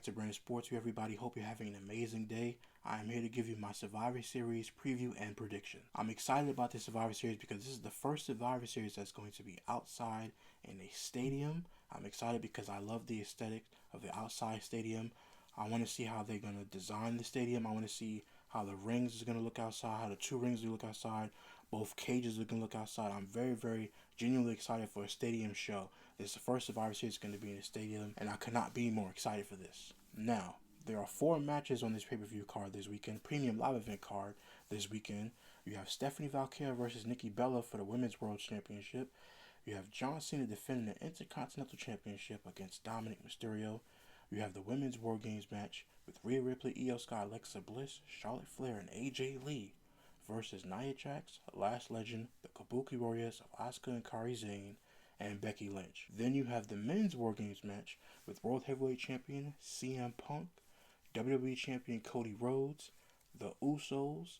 to Brandon Sports View, everybody. Hope you're having an amazing day. I am here to give you my Survivor Series preview and prediction. I'm excited about this Survivor Series because this is the first Survivor Series that's going to be outside in a stadium. I'm excited because I love the aesthetic of the outside stadium. I want to see how they're going to design the stadium. I want to see how the rings is going to look outside, how the two rings will look outside. Both cages are going to look outside. I'm very genuinely excited for a stadium show. This is the first Survivor Series going to be in a stadium, and I could not be more excited for this. Now, there are 4 matches on this pay-per-view card this weekend, premium live event card this weekend. You have Stephanie Valkyria versus Nikki Bella for the Women's World Championship. You have John Cena defending the Intercontinental Championship against Dominic Mysterio. You have the Women's WarGames match with Rhea Ripley, Io Sky, Alexa Bliss, Charlotte Flair, and AJ Lee versus Nia Jax, Last Legend, the Kabuki Warriors of Asuka and Kairi Sane, and Becky Lynch. Then you have the Men's WarGames match with World Heavyweight Champion CM Punk, WWE Champion Cody Rhodes, the Usos,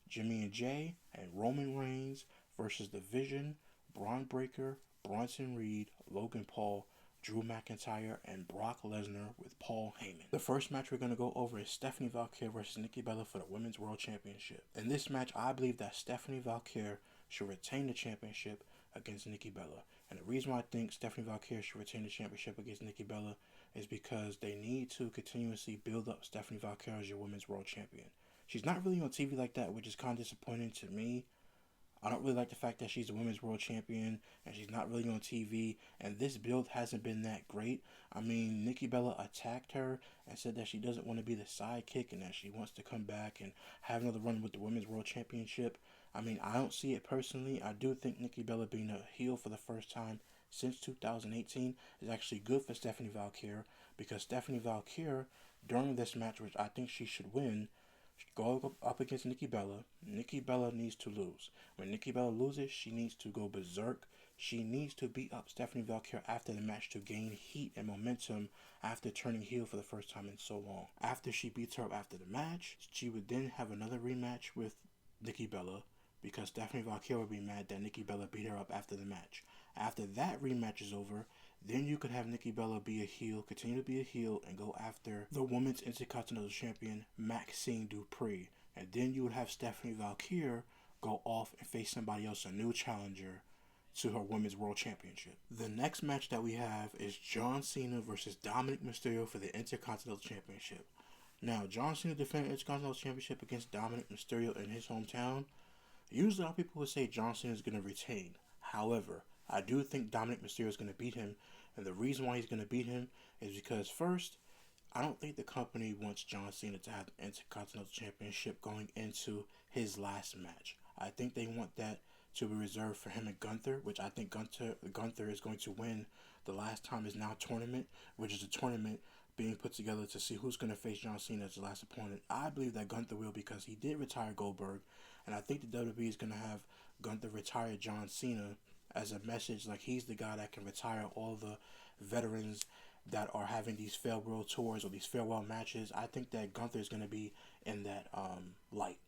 Jimmy and Jay, and Roman Reigns versus The Vision, Braun Breaker, Bronson Reed, Logan Paul, Drew McIntyre, and Brock Lesnar with Paul Heyman. The first match we're going to go over is Stephanie Valkyria versus Nikki Bella for the Women's World Championship. In this match, I believe that Stephanie Valkyria should retain the championship against Nikki Bella. And the reason why I think Stephanie Valkyria should retain the championship against Nikki Bella is because they need to continuously build up Stephanie Valkyria as your Women's World Champion. She's not really on TV like that, which is kind of disappointing to me. I don't really like the fact that she's a Women's World Champion and she's not really on TV, and this build hasn't been that great. I mean, Nikki Bella attacked her and said that she doesn't want to be the sidekick and that she wants to come back and have another run with the Women's World Championship. I mean, I don't see it personally. I do think Nikki Bella being a heel for the first time since 2018 is actually good for Stephanie Valkyria, because Stephanie Valkyria, during this match, which I think she should win, go up against Nikki Bella. Nikki Bella needs to lose. When Nikki Bella loses, she needs to go berserk. She needs to beat up Stephanie Valkyria after the match to gain heat and momentum after turning heel for the first time in so long. After she beats her up after the match, she would then have another rematch with Nikki Bella, because Stephanie Valkyria would be mad that Nikki Bella beat her up after the match. After that rematch is over, then you could have Nikki Bella be a heel, continue to be a heel, and go after the Women's Intercontinental Champion, Maxine Dupree. And then you would have Stephanie Valkyria go off and face somebody else, a new challenger to her Women's World Championship. The next match that we have is John Cena versus Dominic Mysterio for the Intercontinental Championship. Now, John Cena defended the Intercontinental Championship against Dominic Mysterio in his hometown. Usually, a lot of people would say John Cena is going to retain. However, I do think Dominic Mysterio is going to beat him, and the reason why he's going to beat him is because, first, I don't think the company wants John Cena to have the Intercontinental Championship going into his last match. I think they want that to be reserved for him and Gunther, which I think Gunther is going to win the Last Time Is Now tournament, which is a tournament being put together to see who's going to face John Cena as the last opponent. I believe that Gunther will, because he did retire Goldberg, and I think the WWE is going to have Gunther retire John Cena as a message, like he's the guy that can retire all the veterans that are having these farewell tours or these farewell matches. I think that Gunther is going to be in that light.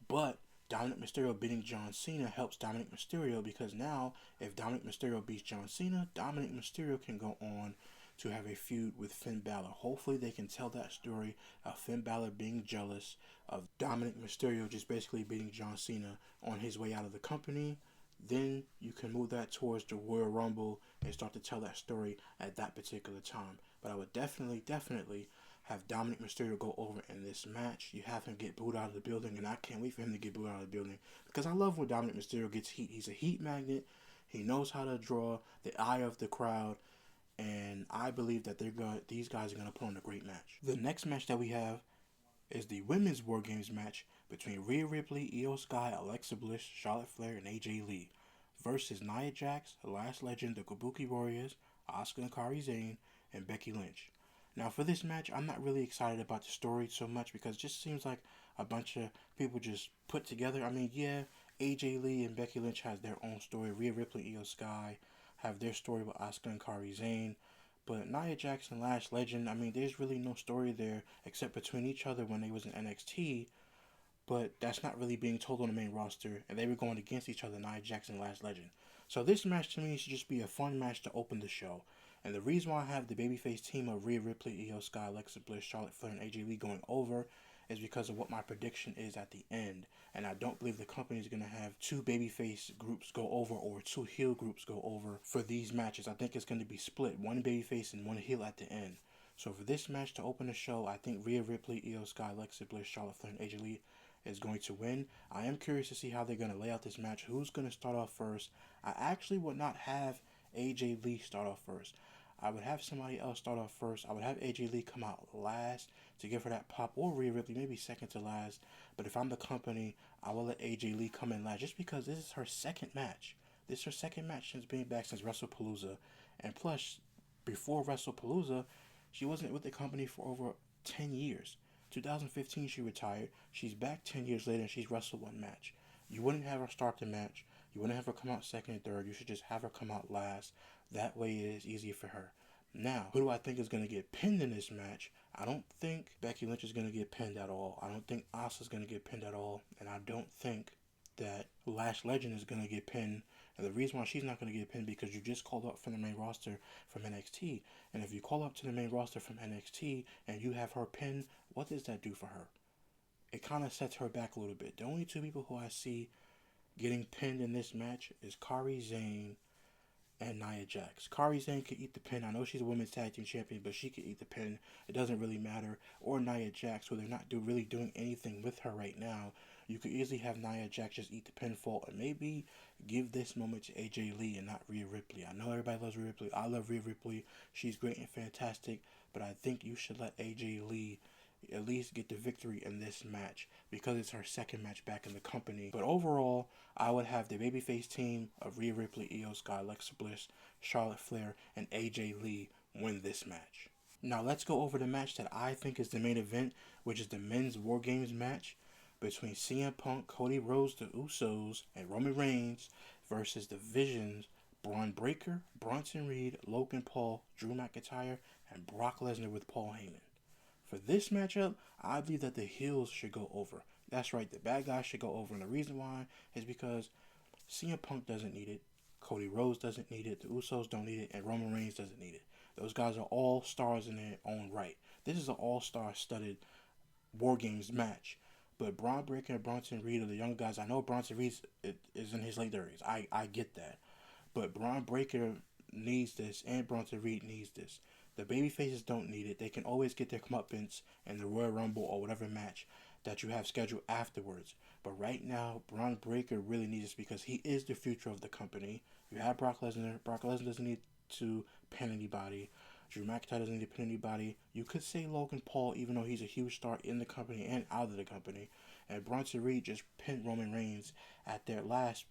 But Dominic Mysterio beating John Cena helps Dominic Mysterio, because now if Dominic Mysterio beats John Cena, Dominic Mysterio can go on to have a feud with Finn Balor. Hopefully they can tell that story of Finn Balor being jealous of Dominic Mysterio just basically beating John Cena on his way out of the company. Then you can move that towards the Royal Rumble and start to tell that story at that particular time. But I would definitely have Dominic Mysterio go over in this match. You have him get booed out of the building, and I can't wait for him to get booed out of the building, because I love when Dominic Mysterio gets heat. He's a heat magnet. He knows how to draw the eye of the crowd, and I believe that these guys are going to put on a great match. The next match that we have is the Women's WarGames match between Rhea Ripley, Io Sky, Alexa Bliss, Charlotte Flair, and AJ Lee versus Nia Jax, The Last Legend, the Kabuki Warriors, Asuka and Kairi Sane, and Becky Lynch. Now, for this match, I'm not really excited about the story so much, because it just seems like a bunch of people just put together. I mean, yeah, AJ Lee and Becky Lynch has their own story. Rhea Ripley, Io Sky have their story with Asuka and Kairi Sane. But Nia Jax and Last Legend, I mean, there's really no story there except between each other when they was in NXT. But that's not really being told on the main roster, and they were going against each other, Nia Jax and Last Legend. So this match to me should just be a fun match to open the show. And the reason why I have the babyface team of Rhea Ripley, Io Sky, Alexa Bliss, Charlotte Flair, and AJ Lee going over is because of what my prediction is at the end. And I don't believe the company is going to have two babyface groups go over or two heel groups go over for these matches. I think it's going to be split, one babyface and one heel at the end. So for this match to open the show, I think Rhea Ripley, Io Sky, Alexa Bliss, Charlotte Flair, and AJ Lee is going to win. I am curious to see how they're going to lay out this match. Who's going to start off first? I actually would not have AJ Lee start off first. I would have somebody else start off first. I would have AJ Lee come out last to give her that pop, or Rhea Ripley, maybe second to last. But if I'm the company, I will let AJ Lee come in last just because this is her second match. This is her second match since being back since WrestlePalooza. And plus, before WrestlePalooza, she wasn't with the company for over 10 years. 2015 she retired. She's back 10 years later and she's wrestled one match. You wouldn't have her start the match. You wouldn't have her come out second and third. You should just have her come out last. That way it is easier for her. Now, who do I think is going to get pinned in this match? I don't think Becky Lynch is going to get pinned at all. I don't think Asuka's going to get pinned at all. And I don't think that Lash Legend is going to get pinned. And the reason why she's not going to get pinned because you just called up from the main roster from NXT. And if you call up to the main roster from NXT and you have her pinned, what does that do for her? It kind of sets her back a little bit. The only two people who I see getting pinned in this match is Kairi Sane and Nia Jax. Kairi Sane could eat the pin. I know she's a women's tag team champion, but she could eat the pin. It doesn't really matter. Or Nia Jax, who they're not really doing anything with her right now. You could easily have Nia Jax just eat the pinfall and maybe give this moment to AJ Lee and not Rhea Ripley. I know everybody loves Rhea Ripley. I love Rhea Ripley. She's great and fantastic, but I think you should let AJ Lee at least get the victory in this match because it's her second match back in the company. But overall, I would have the babyface team of Rhea Ripley, Io Sky, Alexa Bliss, Charlotte Flair, and AJ Lee win this match. Now let's go over the match that I think is the main event, which is the men's WarGames match between CM Punk, Cody Rhodes, the Usos, and Roman Reigns versus the Visions, Braun Breaker, Bronson Reed, Logan Paul, Drew McIntyre, and Brock Lesnar with Paul Heyman. For this matchup, I believe that the heels should go over. That's right, the bad guys should go over. And the reason why is because CM Punk doesn't need it, Cody Rhodes doesn't need it, the Usos don't need it, and Roman Reigns doesn't need it. Those guys are all stars in their own right. This is an all-star studded WarGames match. But Braun Breaker and Bronson Reed are the young guys. I know Bronson Reed is in his late 30s. I get that. But Braun Breaker needs this, and Bronson Reed needs this. The babyfaces don't need it. They can always get their comeuppance in the Royal Rumble or whatever match that you have scheduled afterwards. But right now, Braun Breaker really needs this because he is the future of the company. You have Brock Lesnar. Brock Lesnar doesn't need to pin anybody. Drew McIntyre doesn't need to pin anybody. You could say Logan Paul, even though he's a huge star in the company and out of the company. And Bronson Reed just pinned Roman Reigns at their last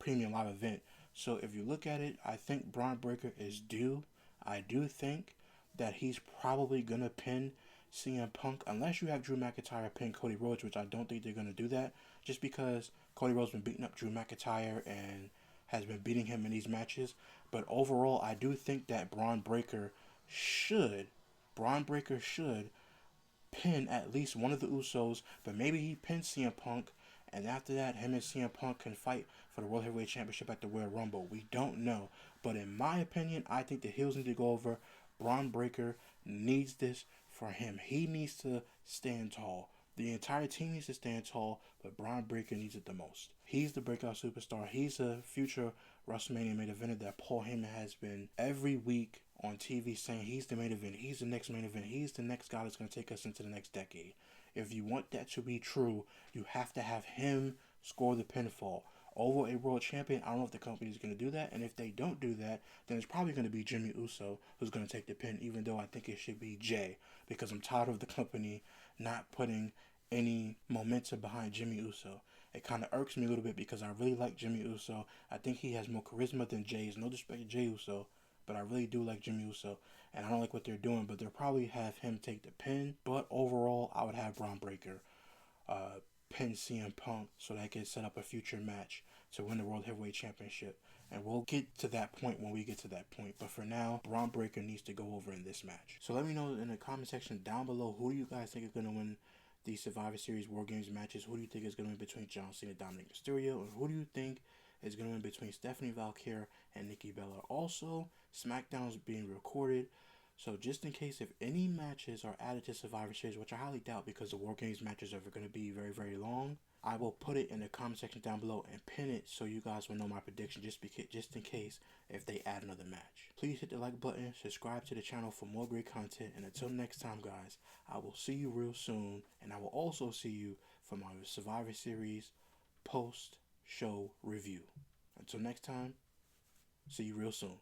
premium live event. So if you look at it, I think Braun Breaker is due. I do think that he's probably going to pin CM Punk, unless you have Drew McIntyre pin Cody Rhodes, which I don't think they're going to do that, just because Cody Rhodes has been beating up Drew McIntyre and has been beating him in these matches. But overall, I do think that Braun Breaker should pin at least one of the Usos, but maybe he pins CM Punk, and after that, him and CM Punk can fight for the World Heavyweight Championship at the Royal Rumble. We don't know. But in my opinion, I think the heels need to go over. Braun Breaker needs this for him. He needs to stand tall. The entire team needs to stand tall, but Braun Breaker needs it the most. He's the breakout superstar. He's a future WrestleMania main eventer that Paul Heyman has been every week on TV saying he's the main event. He's the next main event. He's the next guy that's going to take us into the next decade. If you want that to be true, you have to have him score the pinfall over a world champion. I don't know if the company is going to do that, and if they don't do that, then it's probably going to be Jimmy Uso who's going to take the pin, even though I think it should be Jay, because I'm tired of the company not putting any momentum behind Jimmy Uso. It kind of irks me a little bit because I really like Jimmy Uso. I think he has more charisma than Jay's. No disrespect to Jay Uso, but I really do like Jimmy Uso, and I don't like what they're doing, but they'll probably have him take the pin. But overall, I would have Braun Breaker pin CM Punk so that I can set up a future match to win the World Heavyweight Championship. And we'll get to that point when we get to that point. But for now, Braun Breaker needs to go over in this match. So let me know in the comment section down below, who do you guys think is going to win the Survivor Series WarGames matches? Who do you think is going to win between John Cena and Dominic Mysterio? Or who do you think is going to win between Stephanie Valkyrie and Nikki Bella. Also, SmackDown is being recorded, so just in case if any matches are added to Survivor Series, which I highly doubt because the WarGames matches are going to be very, very long, I will put it in the comment section down below and pin it so you guys will know my prediction just in case if they add another match. Please hit the like button, subscribe to the channel for more great content, and until next time guys, I will see you real soon, and I will also see you for my Survivor Series post-show review. Until next time, see you real soon.